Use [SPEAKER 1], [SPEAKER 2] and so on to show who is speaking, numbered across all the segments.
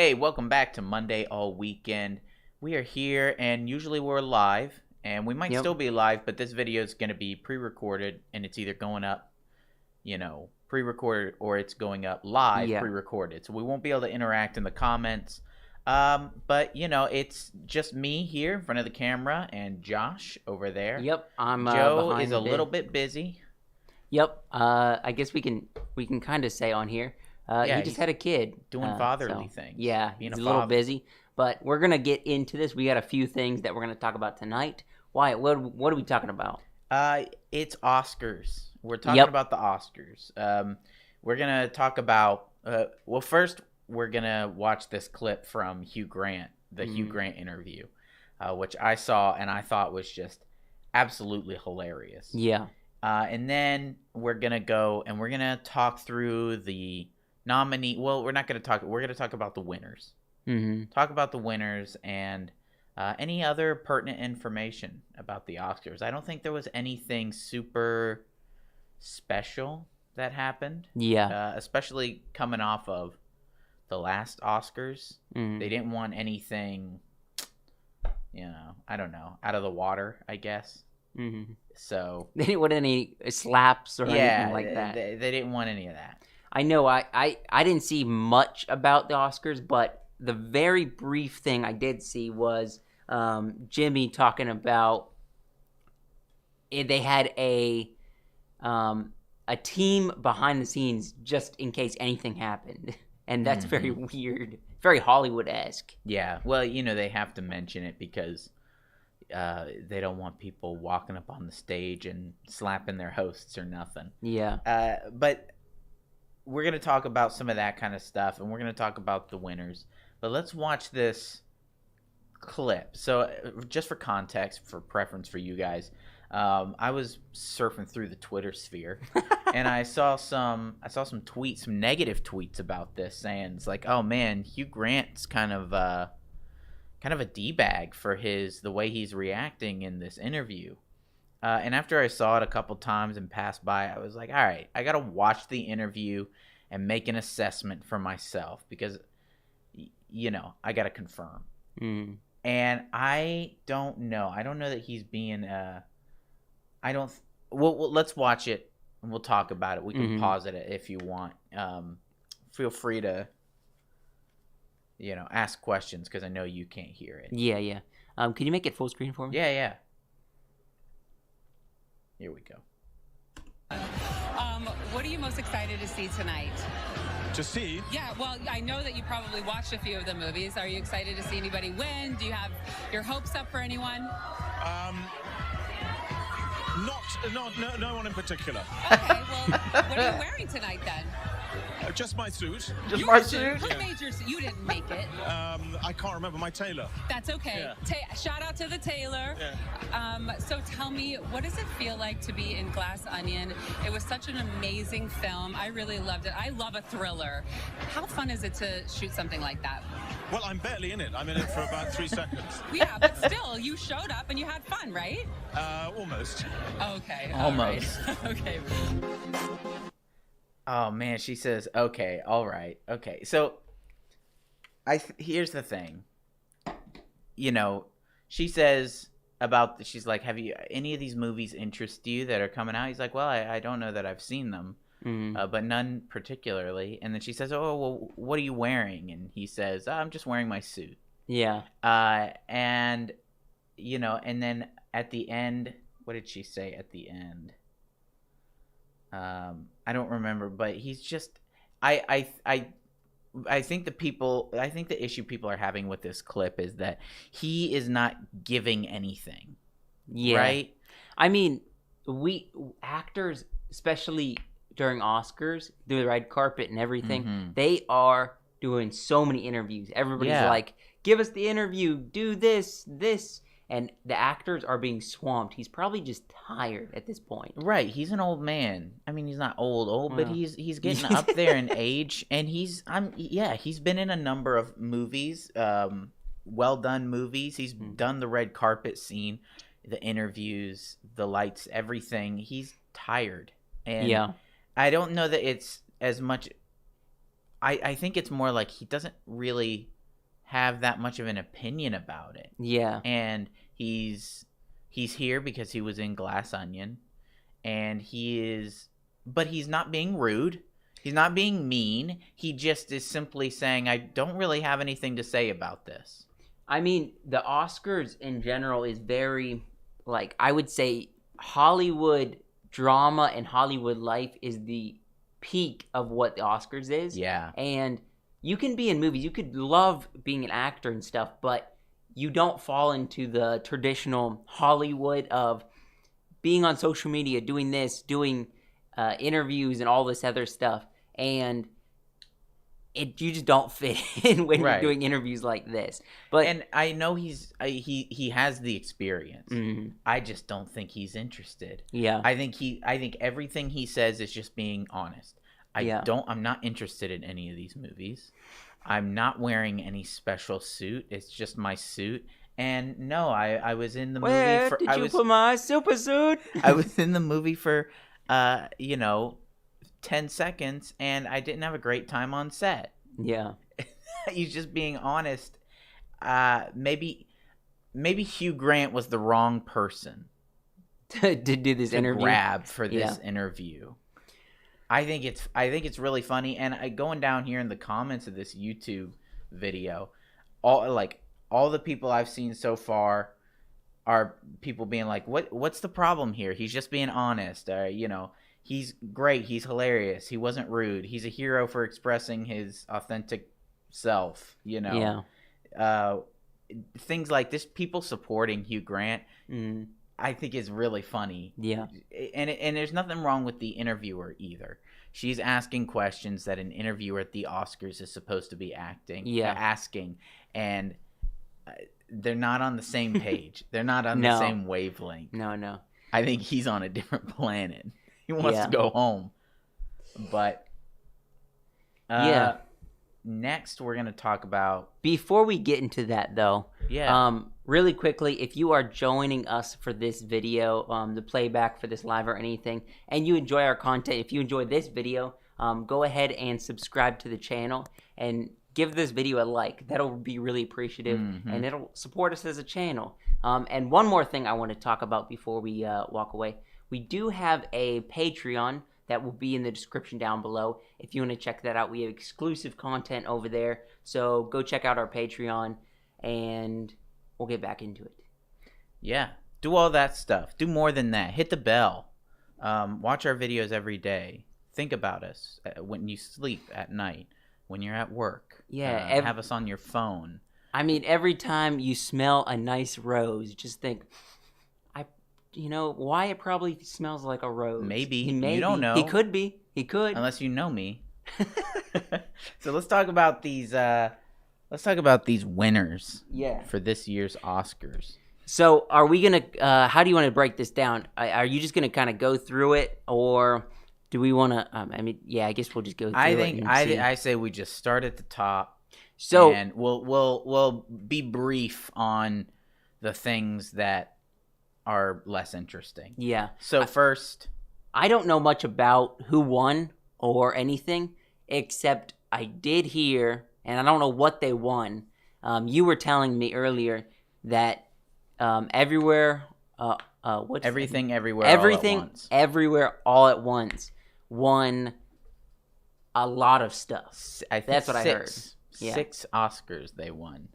[SPEAKER 1] Hey, welcome back to Monday All Weekend. We are here, and usually we're live, and we might still be live, but this video is going to be pre-recorded, and it's either going up, pre-recorded, or it's going up live pre-recorded. So we won't be able to interact in the comments. But, it's just me here in front of the camera, and Josh over there.
[SPEAKER 2] Yep, I'm
[SPEAKER 1] Joe is a little bit busy.
[SPEAKER 2] Yep, I guess we can kind of say on here. He just had a kid.
[SPEAKER 1] Doing fatherly things.
[SPEAKER 2] Yeah, he's a little busy. But we're going to get into this. We got a few things that we're going to talk about tonight. Wyatt, what are we talking about?
[SPEAKER 1] It's Oscars. We're talking about the Oscars. We're going to talk about... first, we're going to watch this clip from Hugh Grant, the Hugh Grant interview, which I saw and I thought was just absolutely hilarious.
[SPEAKER 2] Yeah.
[SPEAKER 1] And then we're going to go and we're going to talk through the... nominee. Well, we're going to talk about the winners. Talk about the winners and any other pertinent information about the Oscars. I don't think there was anything super special that happened.
[SPEAKER 2] Yeah.
[SPEAKER 1] Especially coming off of the last Oscars. They didn't want anything, I don't know, out of the water, I guess. So
[SPEAKER 2] they didn't want any slaps or anything like that.
[SPEAKER 1] They didn't want any of that.
[SPEAKER 2] I know I didn't see much about the Oscars, but the very brief thing I did see was Jimmy talking about they had a team behind the scenes just in case anything happened. And that's very weird, very Hollywood-esque.
[SPEAKER 1] Yeah, well, they have to mention it because they don't want people walking up on the stage and slapping their hosts or nothing.
[SPEAKER 2] Yeah.
[SPEAKER 1] But... we're going to talk about some of that kind of stuff, and we're going to talk about the winners. But let's watch this clip. So just for context, for preference for you guys, I was surfing through the Twitter sphere, and I saw some tweets, some negative tweets about this, saying it's like, oh man, Hugh Grant's kind of a D-bag for the way he's reacting in this interview. And after I saw it a couple times and passed by, I was like, all right, I got to watch the interview and make an assessment for myself because, I got to confirm. And I don't know. I don't know that he's being, let's watch it and we'll talk about it. We can pause it if you want. Feel free to, ask questions because I know you can't hear it.
[SPEAKER 2] Yeah. Can you make it full screen for me?
[SPEAKER 1] Yeah. Here we go.
[SPEAKER 3] What are you most excited to see tonight?
[SPEAKER 4] To see?
[SPEAKER 3] Yeah, well, I know that you probably watched a few of the movies. Are you excited to see anybody win? Do you have your hopes up for anyone?
[SPEAKER 4] No one in particular.
[SPEAKER 3] Okay, well, what are you wearing tonight then?
[SPEAKER 4] Just my suit.
[SPEAKER 1] Just my suit?
[SPEAKER 3] Who made your suit? You didn't make it.
[SPEAKER 4] I can't remember, my tailor.
[SPEAKER 3] That's okay.
[SPEAKER 4] Yeah.
[SPEAKER 3] Shout out to the tailor.
[SPEAKER 4] Yeah.
[SPEAKER 3] So tell me, what does it feel like to be in Glass Onion? It was such an amazing film. I really loved it. I love a thriller. How fun is it to shoot something like that?
[SPEAKER 4] Well, I'm barely in it. I'm in it for about 3 seconds.
[SPEAKER 3] Yeah, but still, you showed up and you had fun, right?
[SPEAKER 4] Almost.
[SPEAKER 3] Okay.
[SPEAKER 1] Almost.
[SPEAKER 3] All right. Okay.
[SPEAKER 1] Oh man, she says, okay, all right, okay. So, here's the thing. She says she's like, have you any of these movies interest you that are coming out? He's like, well, I don't know that I've seen them, but none particularly. And then she says, oh, well, what are you wearing? And he says, I'm just wearing my suit.
[SPEAKER 2] Yeah.
[SPEAKER 1] And then at the end, what did she say at the end? I don't remember, but he's just I think the issue people are having with this clip is that he is not giving anything.
[SPEAKER 2] Yeah.
[SPEAKER 1] Right?
[SPEAKER 2] I mean, we actors, especially during Oscars, through the red carpet and everything, they are doing so many interviews. Everybody's like, give us the interview, do this. And the actors are being swamped. He's probably just tired at this point.
[SPEAKER 1] Right. He's an old man. I mean, he's not old, but he's getting up there in age, and he's been in a number of movies, well done movies. He's done the red carpet scene, the interviews, the lights, everything. He's tired. And I don't know that it's as much. I think it's more like he doesn't really have that much of an opinion about it.
[SPEAKER 2] Yeah.
[SPEAKER 1] And he's here because he was in Glass Onion, and but he's not being rude. He's not being mean. He just is simply saying, I don't really have anything to say about this.
[SPEAKER 2] I mean, the Oscars in general is very, like, I would say Hollywood drama and Hollywood life is the peak of what the Oscars is.
[SPEAKER 1] Yeah.
[SPEAKER 2] And you can be in movies, you could love being an actor and stuff, but you don't fall into the traditional Hollywood of being on social media, doing this, doing interviews and all this other stuff. And you just don't fit in when you're doing interviews like this.
[SPEAKER 1] And I know he has the experience.
[SPEAKER 2] Mm-hmm.
[SPEAKER 1] I just don't think he's interested.
[SPEAKER 2] Yeah.
[SPEAKER 1] I think everything he says is just being honest. I'm not interested in any of these movies. I'm not wearing any special suit. It's just my suit. And no, I was in the movie for...
[SPEAKER 2] Did you put my super suit?
[SPEAKER 1] I was in the movie for, 10 seconds, and I didn't have a great time on set.
[SPEAKER 2] Yeah.
[SPEAKER 1] He's just being honest. Maybe Hugh Grant was the wrong person
[SPEAKER 2] to do this interview.
[SPEAKER 1] Grab for this interview. I think it's really funny, and going down here in the comments of this YouTube video, all the people I've seen so far are people being like, what's the problem here? He's just being honest. He's great. He's hilarious. He wasn't rude. He's a hero for expressing his authentic self.
[SPEAKER 2] Yeah.
[SPEAKER 1] Things like this. People supporting Hugh Grant. I think is really funny.
[SPEAKER 2] Yeah.
[SPEAKER 1] And there's nothing wrong with the interviewer either. She's asking questions that an interviewer at the Oscars is supposed to be asking, and they're not on the same page. They're not on the same wavelength.
[SPEAKER 2] No.
[SPEAKER 1] I think he's on a different planet. He wants to go home. But next we're going to talk about...
[SPEAKER 2] Before we get into that, though, really quickly, if you are joining us for this video, the playback for this live or anything, and you enjoy our content, if you enjoy this video, go ahead and subscribe to the channel and give this video a like. That'll be really appreciative, and it'll support us as a channel. And one more thing I want to talk about before we walk away. We do have a Patreon that will be in the description down below. If you want to check that out, we have exclusive content over there. So go check out our Patreon, and we'll get back into it.
[SPEAKER 1] Yeah, do all that stuff. Do more than that. Hit the bell. Watch our videos every day. Think about us when you sleep at night, when you're at work.
[SPEAKER 2] Yeah.
[SPEAKER 1] Have us on your phone.
[SPEAKER 2] I mean, every time you smell a nice rose, just think... Wyatt probably smells like a rose.
[SPEAKER 1] Maybe. You don't know.
[SPEAKER 2] He could be. He could.
[SPEAKER 1] Unless you know me. So let's talk about these winners for this year's Oscars.
[SPEAKER 2] So are we going to, how do you want to break this down? Are you just going to kind of go through it, or do we want to, I guess we'll just go through it.
[SPEAKER 1] I say we just start at the top.
[SPEAKER 2] So,
[SPEAKER 1] and we'll be brief on the things that are less interesting.
[SPEAKER 2] Yeah.
[SPEAKER 1] So first,
[SPEAKER 2] I don't know much about who won or anything, except I did hear, and I don't know what they won. You were telling me earlier that everything, everywhere, all at once won a lot of stuff. That's what I heard. Yeah.
[SPEAKER 1] 6 Oscars they won.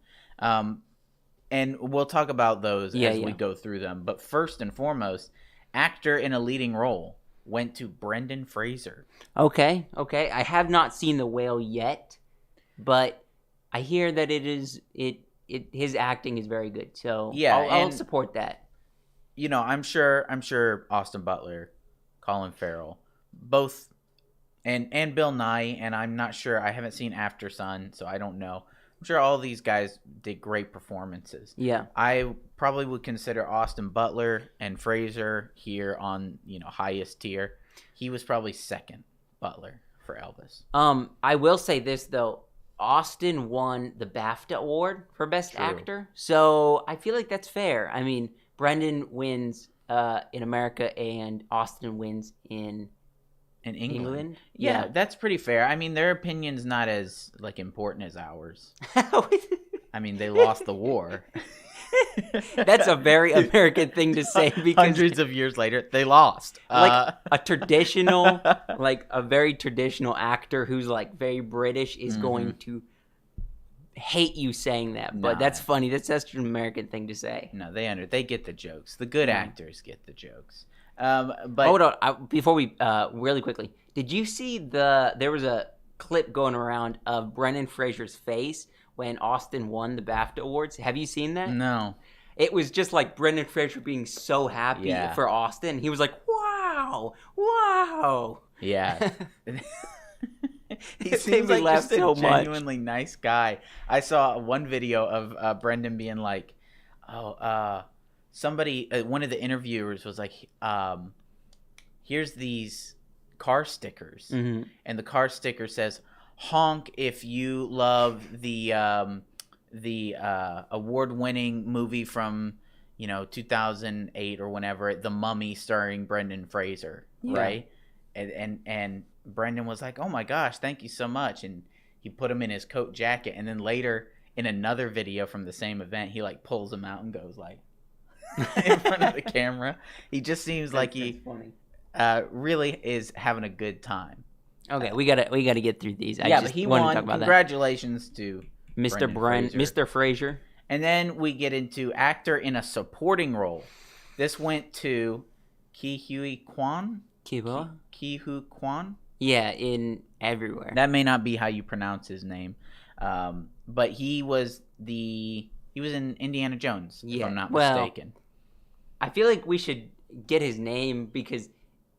[SPEAKER 1] And we'll talk about those as we go through them. But first and foremost, actor in a leading role went to Brendan Fraser.
[SPEAKER 2] Okay. I have not seen The Whale yet, but I hear that his acting is very good. So I'll support that.
[SPEAKER 1] I'm sure Austin Butler, Colin Farrell, both, and Bill Nye, and I'm not sure. I haven't seen After Sun, so I don't know. I'm sure all these guys did great performances.
[SPEAKER 2] Yeah.
[SPEAKER 1] I probably would consider Austin Butler and Fraser here on, highest tier. He was probably second, Butler, for Elvis.
[SPEAKER 2] I will say this, though. Austin won the BAFTA award for Best Actor. So I feel like that's fair. I mean, Brendan wins in America and Austin wins in England.
[SPEAKER 1] Yeah, that's pretty fair. I mean, their opinion's not as important as ours. I mean, they lost the war.
[SPEAKER 2] That's a very American thing to say because
[SPEAKER 1] hundreds of years later, they lost.
[SPEAKER 2] Like a traditional, like a very traditional actor who's like very British is going to hate you saying that. But that's funny. That's such an American thing to say.
[SPEAKER 1] No, they get the jokes. The good actors get the jokes. But
[SPEAKER 2] hold on, before we really quickly, did you see there was a clip going around of Brendan Fraser's face when Austin won the BAFTA awards? Have you seen that?
[SPEAKER 1] No.
[SPEAKER 2] It was just like Brendan Fraser being so happy for Austin. He was like, "Wow, wow."
[SPEAKER 1] Yeah. He
[SPEAKER 2] It made
[SPEAKER 1] seems
[SPEAKER 2] me
[SPEAKER 1] like
[SPEAKER 2] laugh
[SPEAKER 1] just a
[SPEAKER 2] so much.
[SPEAKER 1] genuinely nice guy. I saw one video of Brendan being like, somebody, one of the interviewers was like, here's these car stickers. And the car sticker says, honk if you love the award-winning movie from 2008 or whenever, The Mummy starring Brendan Fraser, right? And Brendan was like, oh my gosh, thank you so much, and he put him in his coat jacket, and then later in another video from the same event, he like pulls him out and goes like in front of the camera. He just seems like he really is having a good time.
[SPEAKER 2] Okay, we gotta get through these.
[SPEAKER 1] But he won. Congratulations to
[SPEAKER 2] Mr. Fraser.
[SPEAKER 1] And then we get into actor in a supporting role. This went to Ki-Hui Kwan. Ki-Hui Kwan.
[SPEAKER 2] Yeah, in everywhere.
[SPEAKER 1] That may not be how you pronounce his name, but he was in Indiana Jones, if I'm not mistaken.
[SPEAKER 2] I feel like we should get his name because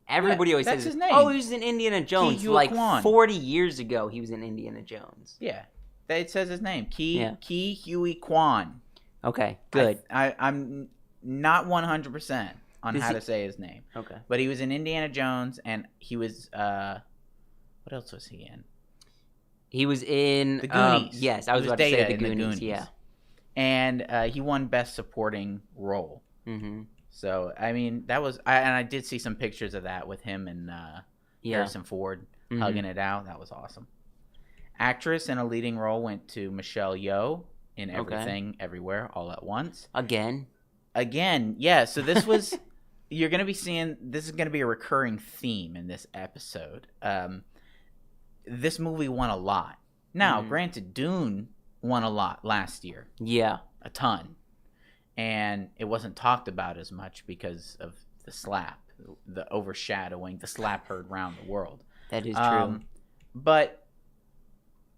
[SPEAKER 2] everybody always says
[SPEAKER 1] his name.
[SPEAKER 2] Oh, he was in Indiana Jones.
[SPEAKER 1] Ki-Hui
[SPEAKER 2] like
[SPEAKER 1] Kwan.
[SPEAKER 2] 40 years ago, he was in Indiana Jones.
[SPEAKER 1] Yeah, it says his name, Ki-Hui Kwan.
[SPEAKER 2] Okay, good.
[SPEAKER 1] I'm not 100% on how to say his name.
[SPEAKER 2] Okay,
[SPEAKER 1] but he was in Indiana Jones, and he was what else was he in?
[SPEAKER 2] He was in
[SPEAKER 1] The Goonies.
[SPEAKER 2] Yes, I was about to say the Goonies. Yeah,
[SPEAKER 1] and he won Best Supporting Role. So I mean, that was and I did see some pictures of that with him and Harrison Ford hugging it out. That was awesome. Actress in a leading role went to Michelle Yeoh in Everything, Everywhere, All at Once. Again, yeah. So this was you're gonna be seeing. This is gonna be a recurring theme in this episode. This movie won a lot. Now, granted, Dune won a lot last year. Yeah, a ton. And it wasn't talked about as much because of the slap, the overshadowing, the slap heard around the world.
[SPEAKER 2] That is true.
[SPEAKER 1] But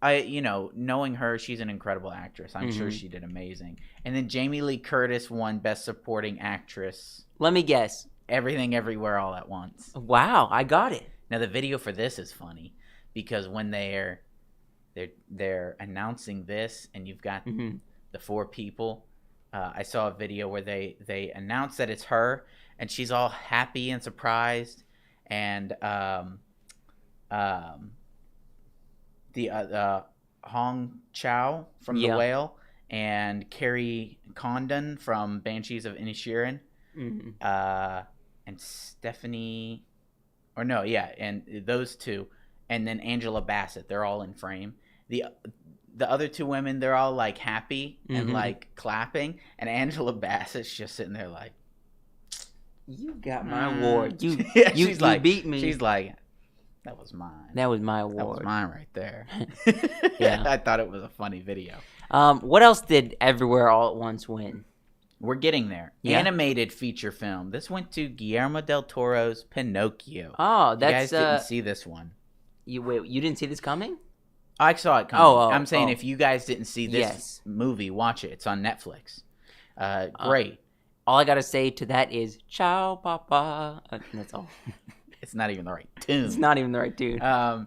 [SPEAKER 1] knowing her, she's an incredible actress. I'm sure she did amazing. And then Jamie Lee Curtis won Best Supporting Actress.
[SPEAKER 2] Let me guess.
[SPEAKER 1] Everything, Everywhere, All at Once.
[SPEAKER 2] Wow, I got it.
[SPEAKER 1] Now the video for this is funny because when they're announcing this, and you've got the four people. I saw a video where they announced that it's her, and she's all happy and surprised, and the Hong Chow from The Whale and Carrie Condon from Banshees of Inisherin, and Stephanie, and those two, and then Angela Bassett. They're all in frame. The other two women, they're all like happy and like clapping, and Angela Bassett's just sitting there like,
[SPEAKER 2] "You got my award. You beat me."
[SPEAKER 1] She's like, "That was mine.
[SPEAKER 2] That was my award.
[SPEAKER 1] That was mine right there."
[SPEAKER 2] Yeah,
[SPEAKER 1] I thought it was a funny video.
[SPEAKER 2] What else did Everywhere All at Once win?
[SPEAKER 1] We're getting there. Yeah. Animated feature film. This went to Guillermo del Toro's Pinocchio.
[SPEAKER 2] Oh, that's
[SPEAKER 1] you guys didn't see this one.
[SPEAKER 2] You didn't see this coming?
[SPEAKER 1] I saw it coming. I'm saying if you guys didn't see this movie, watch it. It's on Netflix. Great.
[SPEAKER 2] All I got to say to that is, ciao, papa. That's all.
[SPEAKER 1] It's not even the right tune.
[SPEAKER 2] It's not even the right tune.
[SPEAKER 1] I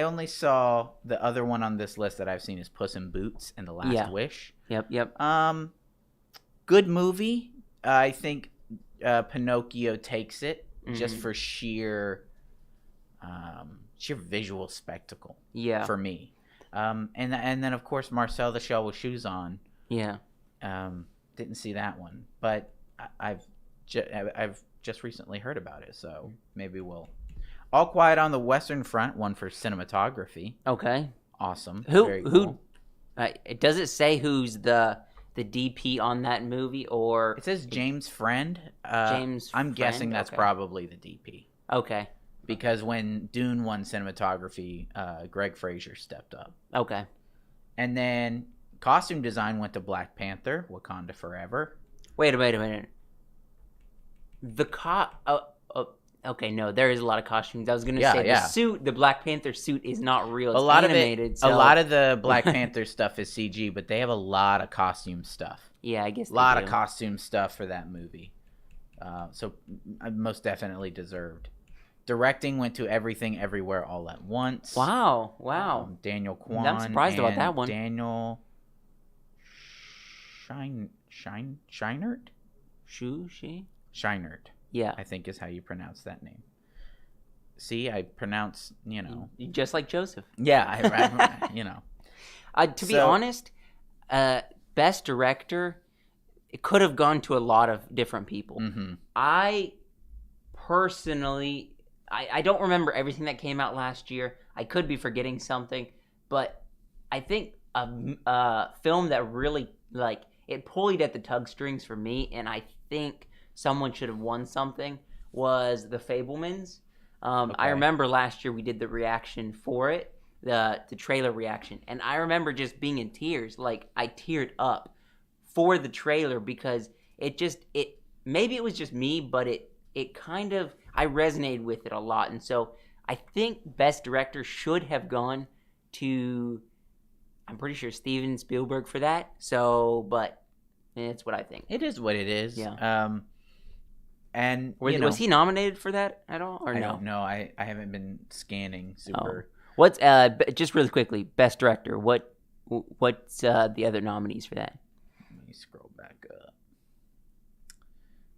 [SPEAKER 1] only saw the other one on this list that I've seen is Puss in Boots and The Last Wish.
[SPEAKER 2] Yep.
[SPEAKER 1] Good movie. I think Pinocchio takes it just for sheer visual spectacle. Yeah. For me. And then of course Marcel the Shell with Shoes On. Yeah. Didn't see that one, but I've just recently heard about it, so maybe we'll. All Quiet on the Western Front won for cinematography.
[SPEAKER 2] Okay.
[SPEAKER 1] Awesome.
[SPEAKER 2] Very cool. Does it say who's the DP on that movie, or
[SPEAKER 1] It says James Friend.
[SPEAKER 2] James
[SPEAKER 1] I'm guessing
[SPEAKER 2] Friend?
[SPEAKER 1] that's
[SPEAKER 2] Okay.
[SPEAKER 1] probably the DP.
[SPEAKER 2] Okay.
[SPEAKER 1] Because when Dune won cinematography, Greg Fraser stepped up.
[SPEAKER 2] Okay.
[SPEAKER 1] And then costume design went to Black Panther, Wakanda Forever.
[SPEAKER 2] Wait a minute. Okay, no, there is a lot of costumes. I was gonna say the suit, the Black Panther suit, is not real. It's animated.
[SPEAKER 1] A lot of the Black Panther stuff is CG, but they have a lot of costume stuff.
[SPEAKER 2] Yeah, I guess
[SPEAKER 1] A lot of costume stuff for that movie. So most definitely deserved. Directing went to Everything Everywhere All at Once.
[SPEAKER 2] Wow.
[SPEAKER 1] Daniel Kwan.
[SPEAKER 2] I'm surprised about that one.
[SPEAKER 1] Daniel Scheinert? Scheinert,
[SPEAKER 2] Yeah.
[SPEAKER 1] I think is how you pronounce that name. See, I pronounce,
[SPEAKER 2] Just like Joseph.
[SPEAKER 1] Yeah,
[SPEAKER 2] To be honest, best director, it could have gone to a lot of different people.
[SPEAKER 1] Mm-hmm.
[SPEAKER 2] I personally, I don't remember everything that came out last year. I could be forgetting something, but I think a film that really, it pulled at the tug strings for me, and I think someone should have won something, was The Fabelmans. I remember last year we did the reaction for it, the trailer reaction, and I remember just being in tears. I teared up for the trailer because maybe it was just me, but it kind of, I resonated with it a lot. And so I think best director should have gone to, I'm pretty sure, Steven Spielberg for that. So, but it's what I think.
[SPEAKER 1] It is what it is.
[SPEAKER 2] Yeah.
[SPEAKER 1] And
[SPEAKER 2] was he nominated for that at all, or
[SPEAKER 1] I
[SPEAKER 2] no?
[SPEAKER 1] don't know. I haven't been scanning super.
[SPEAKER 2] What's just really quickly, best director? What's the other nominees for that?
[SPEAKER 1] Let me scroll back up.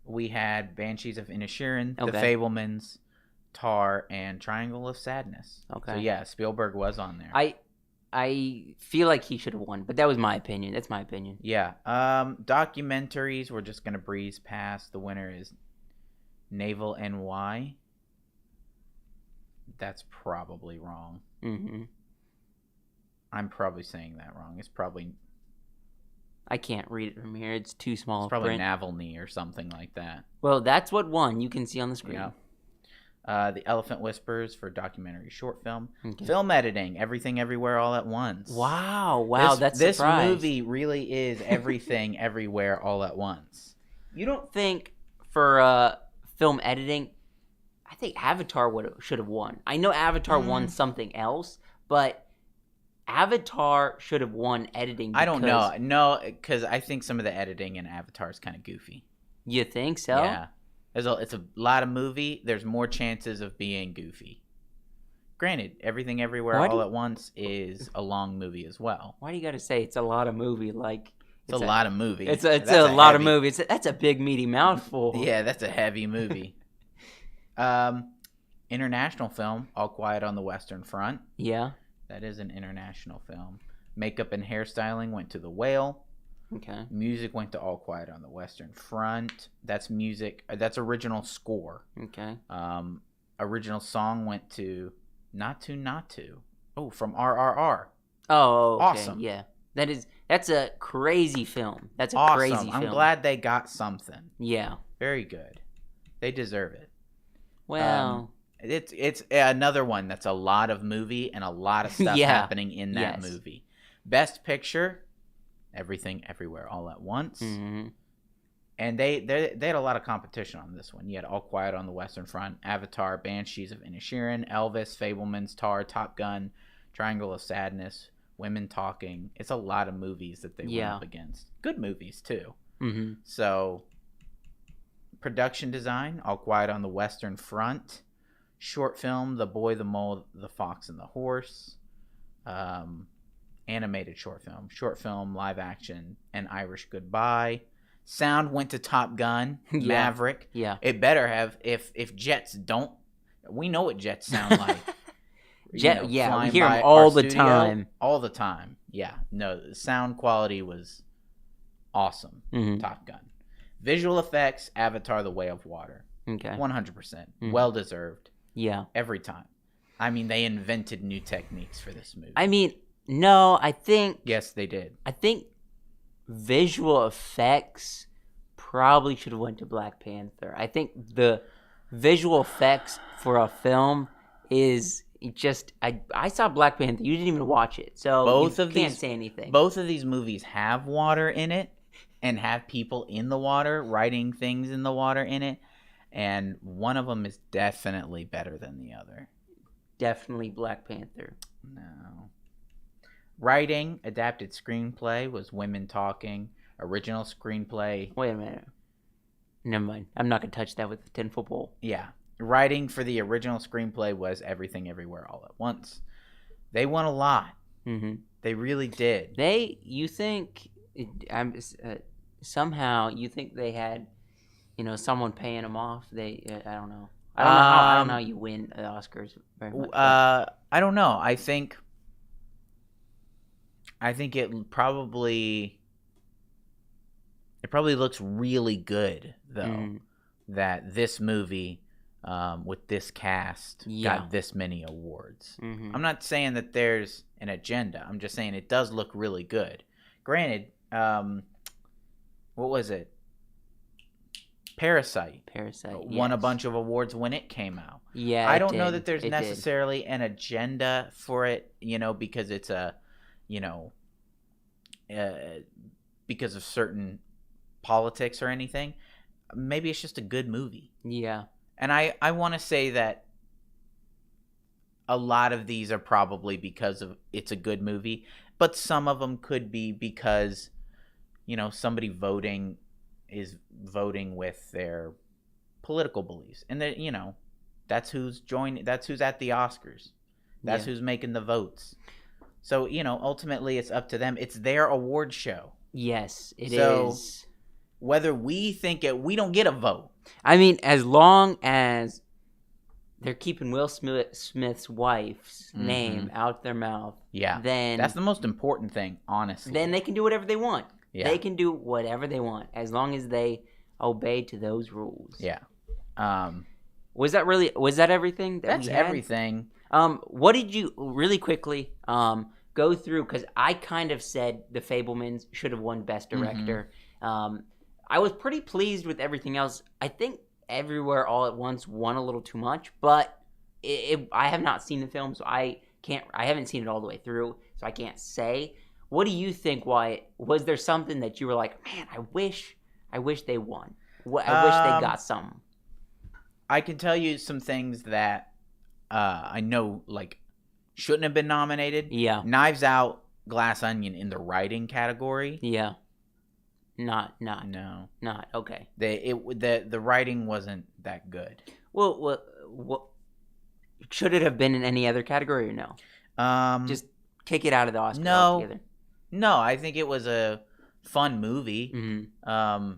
[SPEAKER 1] We had Banshees of Inisherin, The
[SPEAKER 2] Okay.
[SPEAKER 1] Fabelmans, Tar, and Triangle of Sadness.
[SPEAKER 2] Okay.
[SPEAKER 1] So yeah, Spielberg was on there.
[SPEAKER 2] I feel like he should have won, but that was my opinion. That's my opinion.
[SPEAKER 1] Yeah. Documentaries, we're just gonna breeze past. The winner is Naval NY. That's probably wrong.
[SPEAKER 2] Mm-hmm.
[SPEAKER 1] I'm probably saying that wrong. It's probably
[SPEAKER 2] I can't read it from here. It's too small.
[SPEAKER 1] It's probably
[SPEAKER 2] print.
[SPEAKER 1] Navalny or something like that.
[SPEAKER 2] Well, that's what won. You can see on the screen.
[SPEAKER 1] Yeah. The Elephant Whispers for documentary short film.
[SPEAKER 2] Okay.
[SPEAKER 1] Film editing, Everything Everywhere All at Once.
[SPEAKER 2] Wow,
[SPEAKER 1] This
[SPEAKER 2] surprise.
[SPEAKER 1] movie really is Everything Everywhere All at Once.
[SPEAKER 2] You don't think for film editing, I think Avatar should have won. I know Avatar won something else, but Avatar should have won editing.
[SPEAKER 1] I don't know. No, because I think some of the editing in Avatar is kind of goofy.
[SPEAKER 2] You think so?
[SPEAKER 1] Yeah. It's a lot of movie. There's more chances of being goofy. Granted, Everything Everywhere All at Once is a long movie as well.
[SPEAKER 2] Why do you got to say it's a lot of movie?
[SPEAKER 1] It's a lot of movie.
[SPEAKER 2] It's a lot of movie. That's a big meaty mouthful.
[SPEAKER 1] Yeah, that's a heavy movie. International film, All Quiet on the Western Front.
[SPEAKER 2] Yeah.
[SPEAKER 1] That is an international film. Makeup and hairstyling went to The Whale.
[SPEAKER 2] Okay.
[SPEAKER 1] Music went to All Quiet on the Western Front. That's music. That's original score.
[SPEAKER 2] Okay.
[SPEAKER 1] Original song went to Not To. Oh, from RRR.
[SPEAKER 2] Oh, okay.
[SPEAKER 1] Awesome.
[SPEAKER 2] Yeah. That's a crazy film. That's a
[SPEAKER 1] Awesome.
[SPEAKER 2] crazy film.
[SPEAKER 1] I'm glad they got something.
[SPEAKER 2] Yeah.
[SPEAKER 1] Very good. They deserve it.
[SPEAKER 2] Well,
[SPEAKER 1] It's another one that's a lot of movie and a lot of stuff happening in that movie. Best Picture, Everything Everywhere All at Once.
[SPEAKER 2] Mm-hmm.
[SPEAKER 1] And they had a lot of competition on this one. You had All Quiet on the Western Front, Avatar, Banshees of Inisherin, Elvis, Fabelmans, Tar, Top Gun, Triangle of Sadness, Women Talking. It's a lot of movies that they went up against. Good movies, too.
[SPEAKER 2] Mm-hmm.
[SPEAKER 1] So, production design, All Quiet on the Western Front. Short film, The Boy, the Mole, the Fox, and the Horse. Animated short film, live action, An Irish Goodbye. Sound went to Top Gun, Maverick.
[SPEAKER 2] Yeah.
[SPEAKER 1] It better have, if jets don't, we know what jets sound like.
[SPEAKER 2] We hear them all the time.
[SPEAKER 1] All the time. Yeah. No, the sound quality was awesome.
[SPEAKER 2] Mm-hmm.
[SPEAKER 1] Top Gun. Visual effects, Avatar, The Way of Water.
[SPEAKER 2] Okay.
[SPEAKER 1] 100%.
[SPEAKER 2] Mm-hmm.
[SPEAKER 1] Well deserved.
[SPEAKER 2] Yeah.
[SPEAKER 1] Every time. I mean, they invented new techniques for this movie.
[SPEAKER 2] I mean, No, I think
[SPEAKER 1] Yes, they did.
[SPEAKER 2] visual effects probably should have went to Black Panther. I think the visual effects for a film is just I saw Black Panther. You didn't even watch it, so you can't say anything.
[SPEAKER 1] Both of these movies have water in it and have people in the water writing things in the water in it, and one of them is definitely better than the other.
[SPEAKER 2] Definitely Black Panther.
[SPEAKER 1] No. Writing, adapted screenplay was Women Talking. Original screenplay.
[SPEAKER 2] Wait a minute. Never mind. I'm not going to touch that with the 10-foot pole.
[SPEAKER 1] Yeah. Writing for the original screenplay was Everything Everywhere All at Once. They won a lot.
[SPEAKER 2] Mm-hmm.
[SPEAKER 1] They really did.
[SPEAKER 2] You think, somehow, you think they had, someone paying them off? I don't know. I don't know how you win the Oscars very much.
[SPEAKER 1] I don't know. I think it probably looks really good though that this movie with this cast got this many awards.
[SPEAKER 2] Mm-hmm.
[SPEAKER 1] I'm not saying that there's an agenda. I'm just saying it does look really good. Granted, what was it? Parasite won a bunch of awards when it came out.
[SPEAKER 2] Yeah,
[SPEAKER 1] I don't know that there's necessarily an agenda for it, because it's because of certain politics or anything. Maybe it's just a good movie.
[SPEAKER 2] Yeah.
[SPEAKER 1] And I want to say that a lot of these are probably because of it's a good movie, but some of them could be because, somebody is voting with their political beliefs. And that, that's who's at the Oscars. That's who's making the votes. So, ultimately it's up to them. It's their award show.
[SPEAKER 2] Yes, it is.
[SPEAKER 1] Whether we think it, we don't get a vote.
[SPEAKER 2] I mean, as long as they're keeping Will Smith's wife's name out their mouth, then
[SPEAKER 1] that's the most important thing, honestly.
[SPEAKER 2] Then they can do whatever they want.
[SPEAKER 1] Yeah.
[SPEAKER 2] They can do whatever they want as long as they obey to those rules.
[SPEAKER 1] Yeah.
[SPEAKER 2] Was that everything?
[SPEAKER 1] That's everything.
[SPEAKER 2] What did you really quickly go through? Because I kind of said The Fabelmans should have won Best Director. I was pretty pleased with everything else. I think Everywhere All at Once won a little too much, but I have not seen the film, so I haven't seen it all the way through, so I can't say. What do you think, Wyatt? Was there something that you were like, man, I wish they won? I wish they got something.
[SPEAKER 1] I can tell you some things that I know shouldn't have been nominated.
[SPEAKER 2] Yeah.
[SPEAKER 1] Knives Out, Glass Onion in the writing category.
[SPEAKER 2] Yeah. Not okay.
[SPEAKER 1] The writing wasn't that good.
[SPEAKER 2] Well, should it have been in any other category or no? Just kick it out of the Oscars altogether.
[SPEAKER 1] No, I think it was a fun movie.
[SPEAKER 2] Mm-hmm.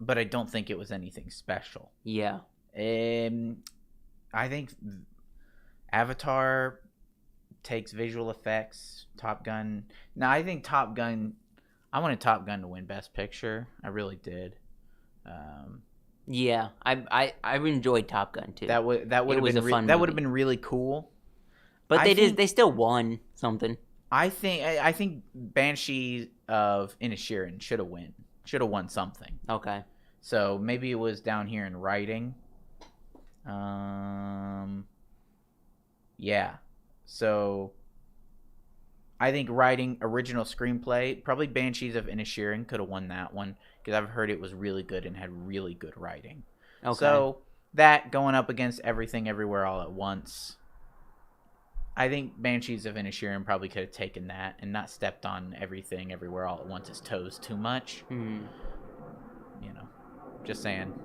[SPEAKER 1] But I don't think it was anything special.
[SPEAKER 2] Yeah.
[SPEAKER 1] I think Avatar takes visual effects. Top Gun. No, I think Top Gun. I wanted Top Gun to win Best Picture. I really did.
[SPEAKER 2] Yeah, I enjoyed Top Gun too.
[SPEAKER 1] That would have been really cool.
[SPEAKER 2] But they still won something.
[SPEAKER 1] I think Banshee of Inisherin should have won something.
[SPEAKER 2] Okay.
[SPEAKER 1] So maybe it was down here in writing. Yeah. So I think writing, original screenplay, probably Banshees of Inisherin could have won that one because I've heard it was really good and had really good writing.
[SPEAKER 2] Okay.
[SPEAKER 1] So that going up against Everything Everywhere All at Once, I think Banshees of Inisherin probably could have taken that and not stepped on Everything Everywhere All at Once's toes too much. Just saying.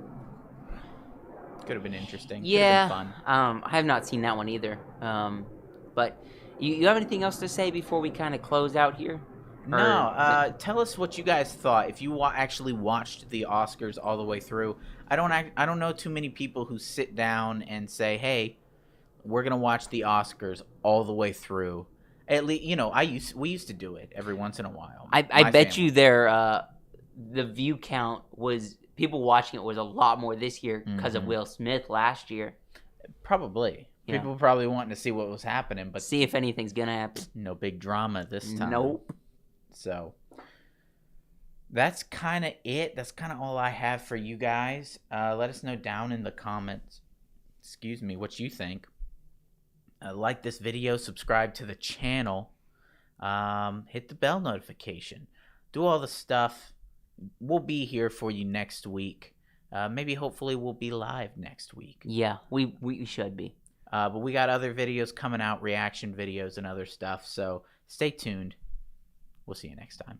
[SPEAKER 1] Could have been interesting.
[SPEAKER 2] Yeah.
[SPEAKER 1] Could have been fun.
[SPEAKER 2] I have not seen that one either. But you have anything else to say before we kind of close out here?
[SPEAKER 1] No. Tell us what you guys thought. If you actually watched the Oscars all the way through, I don't know too many people who sit down and say, "Hey, we're gonna watch the Oscars all the way through." At least, we used to do it every once in a while.
[SPEAKER 2] I bet you the view count was. People watching it was a lot more this year because of Will Smith last year.
[SPEAKER 1] Probably.
[SPEAKER 2] Yeah.
[SPEAKER 1] People probably wanting to see what was happening, but
[SPEAKER 2] see if anything's gonna happen.
[SPEAKER 1] No big drama this time.
[SPEAKER 2] Nope.
[SPEAKER 1] So that's kind of it. That's kind of all I have for you guys. Let us know down in the comments. Excuse me, what you think. Like this video, subscribe to the channel, hit the bell notification, do all the stuff. We'll be here for you next week. Maybe hopefully we'll be live next week.
[SPEAKER 2] Yeah, we should be.
[SPEAKER 1] But we got other videos coming out, reaction videos and other stuff. So stay tuned. We'll see you next time.